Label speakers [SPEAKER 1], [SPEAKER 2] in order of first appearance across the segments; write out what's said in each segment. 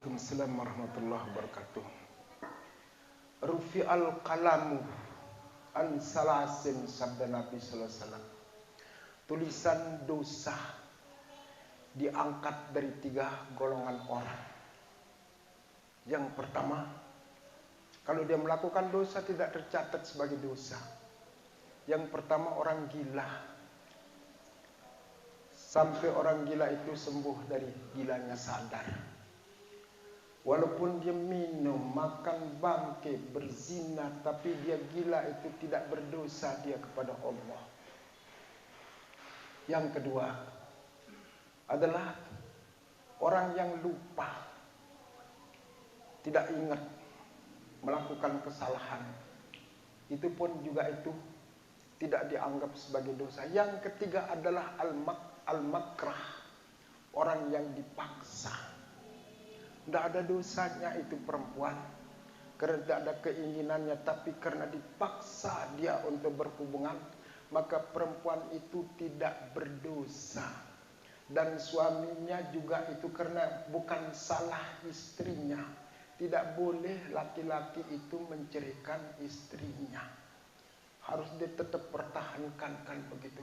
[SPEAKER 1] Waalaikumsalam warahmatullahi wabarakatuh. Rufi'al qalamu an salasin, sabda Nabi sallallahu alaihi wasallam. Tulisan dosa diangkat dari 3 golongan orang. Yang pertama, kalau dia melakukan dosa tidak tercatat sebagai dosa. Yang pertama, orang gila. Sampai orang gila itu sembuh dari gilanya sadar. Walaupun dia minum, makan bangke, berzina, tapi dia gila itu tidak berdosa dia kepada Allah. Yang kedua adalah orang yang lupa, tidak ingat melakukan kesalahan. Itu pun juga itu tidak dianggap sebagai dosa. Yang ketiga adalah al-makrah, orang yang dipaksa. Tidak ada dosanya itu perempuan, karena tidak ada keinginannya, tapi karena dipaksa dia untuk berhubungan, maka perempuan itu tidak berdosa. Dan suaminya juga itu karena bukan salah istrinya. Tidak boleh laki-laki itu menceraikan istrinya. Harus dia tetap pertahankan, kan begitu.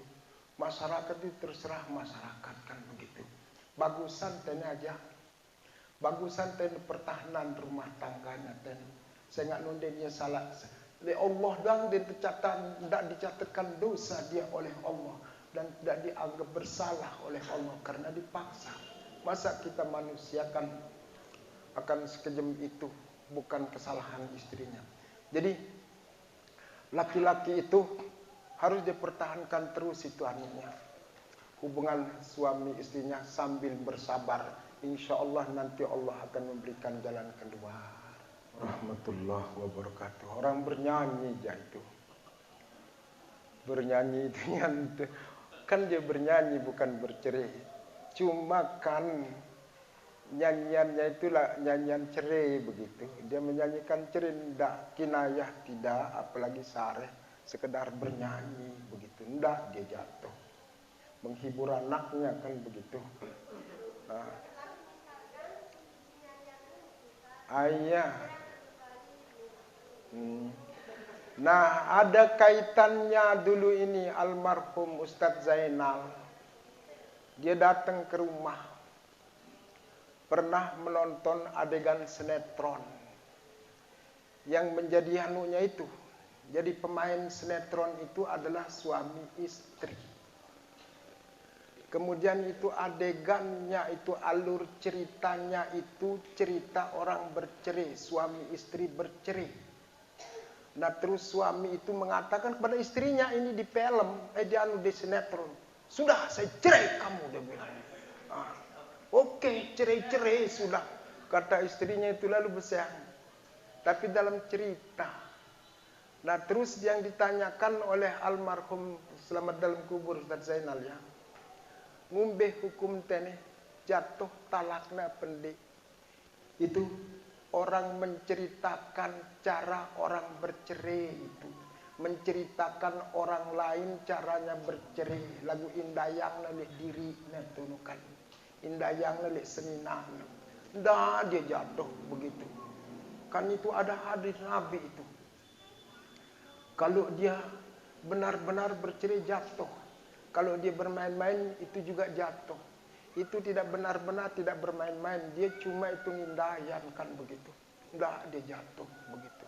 [SPEAKER 1] Masyarakat itu terserah masyarakat, kan begitu. Bagusan tanya aja. Bagusan ten pertahanan rumah tangganya ten. Saya nggak nundenya salah. Oleh Allah dan dia tidak dicatatkan dosa dia oleh Allah dan tidak dianggap bersalah oleh Allah karena dipaksa. Masa kita manusia kan akan sekejam itu, bukan kesalahan istrinya. Jadi laki-laki itu harus dipertahankan terus itu anunya. Hubungan suami istrinya sambil bersabar. Insya Allah nanti Allah akan memberikan jalan keluar. Rahmatullah wabarakatuh. Orang bernyanyi aja itu. Bernyanyi itu kan dia bernyanyi bukan bercerai. Cuma kan nyanyiannya itulah nyanyian cerai begitu. Dia menyanyikan cerai tidak kinayah tidak, apalagi sareh, sekedar bernyanyi begitu. Tidak dia jatuh. Menghibur anaknya kan begitu. Ayah. Nah, ada kaitannya dulu ini almarhum Ustadz Zainal. Dia datang ke rumah. Pernah menonton adegan sinetron. Yang menjadi anunya itu. Jadi pemain sinetron itu adalah suami istri. Kemudian itu adegannya, itu alur ceritanya itu cerita orang bercerai, suami istri bercerai. Nah terus suami itu mengatakan kepada istrinya ini di film, di sinetron. Sudah saya cerai kamu, dia bilang. Oke, cerai-cerai sudah, kata istrinya itu lalu berseang. Tapi dalam cerita. Nah terus yang ditanyakan oleh almarhum selamat dalam kubur Ustadz Zainal ya. Ngumbe hukum tene jatuh talakna pendik. Itu orang menceritakan cara orang bercerai itu. Menceritakan orang lain caranya bercerai. Lagu indayang lelek diri netunukan. Indayang lelek seninan. Dah dia jatuh begitu. Kan itu ada hadis Nabi itu. Kalau dia benar-benar bercerai jatuh. Kalau dia bermain-main itu juga jatuh. Itu tidak benar-benar tidak bermain-main. Dia cuma itu ngindayan kan begitu. Enggak, dia jatuh begitu.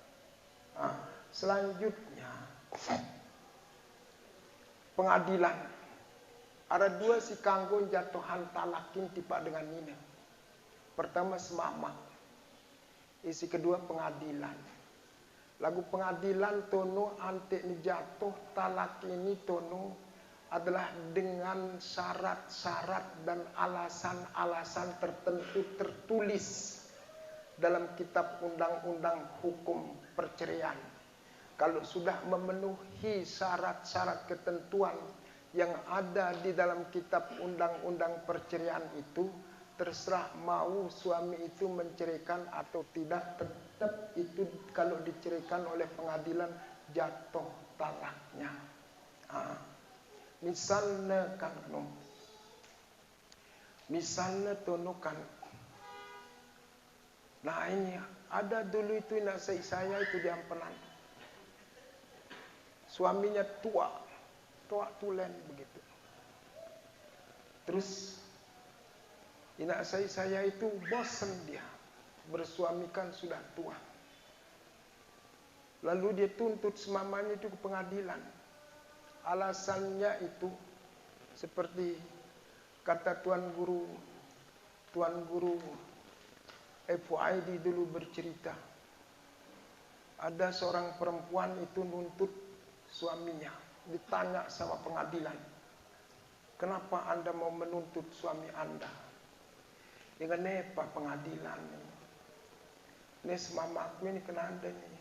[SPEAKER 1] Selanjutnya pengadilan. Ada 2 si kanggo jatuhan talakin tiba dengan ini. Pertama semamak. Isi kedua pengadilan. Lagu pengadilan tono ante ni jatuh talak ini tono adalah dengan syarat-syarat dan alasan-alasan tertentu tertulis dalam kitab undang-undang hukum perceraian. Kalau sudah memenuhi syarat-syarat ketentuan yang ada di dalam kitab undang-undang perceraian itu, terserah mau suami itu menceraikan atau tidak, tetap itu kalau diceraikan oleh pengadilan jatuh talaknya. Misalnya kan, misalnya tono kan Nah ini ada dulu itu nak saya itu di Ampenan. Suaminya tua tulen begitu. Terus inak saya itu bosan dia bersuamikan sudah tua. Lalu dia tuntut semamanya itu ke pengadilan. Alasannya itu seperti kata Tuan Guru FYD dulu bercerita. Ada seorang perempuan itu nuntut suaminya. Ditanya sama pengadilan, kenapa Anda mau menuntut suami Anda? Dengan apa pengadilan ini? Ini semamakmu ini kena Anda ini.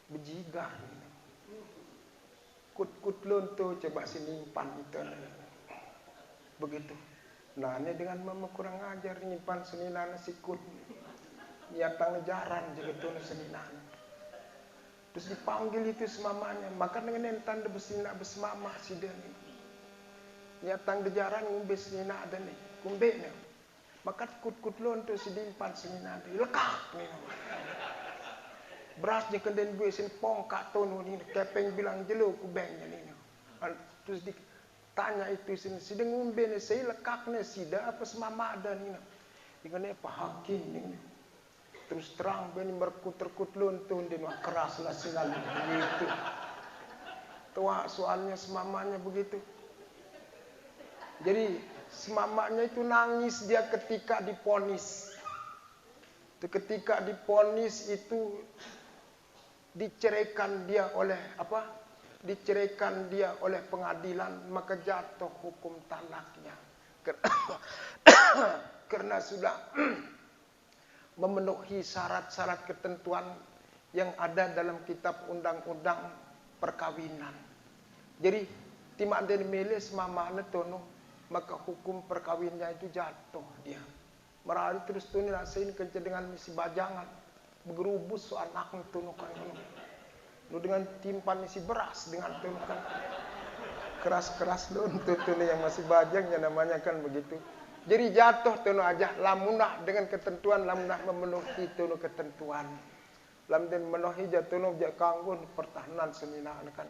[SPEAKER 1] Bejigar ini. Kut lonto coba sinimpan itu. Begitu. Nah ini dengan mama kurang ajar nyimpan seninana sikut. Nyatang ngejaran juga tuh seninan. Terus dipanggil itu semamanya. Maka dengan entan de besina besmama si deni. Nyatang ngejaran ngumbe senina ada nih. Kumbe nih. Maka kut lonto si dimpan seninana. Lekak nih. Berasnya kenden gue sin pongkak tono nih. Kepeng bilang jelo kubengnya nih. Terus tanya itu sini ngumbe nih saya lekak nih sida apa semama ada nih. Dengan apa hakim nih. Terus terang beni berkut-kut lontun di keras lah sinal begitu. Tua soalnya semamanya begitu. Jadi semamanya itu nangis dia ketika diponis. Ketika diponis itu diceraikan dia oleh apa? Diceraikan dia oleh pengadilan, maka jatuh hukum talaknya. Karena sudah memenuhi syarat-syarat ketentuan yang ada dalam kitab undang-undang perkawinan. Jadi timak den meles mama netono, maka hukum perkawinnya itu jatuh dia. Merali terus tuni lasain kerja dengan misi bajangan, bergerubus so anak netono kan. Lu dengan timpan isi beras dengan tunukan keras-keras lu untuk yang masih bajangnya namanya kan begitu. Jadi jatuh tunu aja lamunah dengan ketentuan lamunah memenuhi tunu ketentuan. Lam den memenuhi jatuh jak kanggun pertahanan senina kan.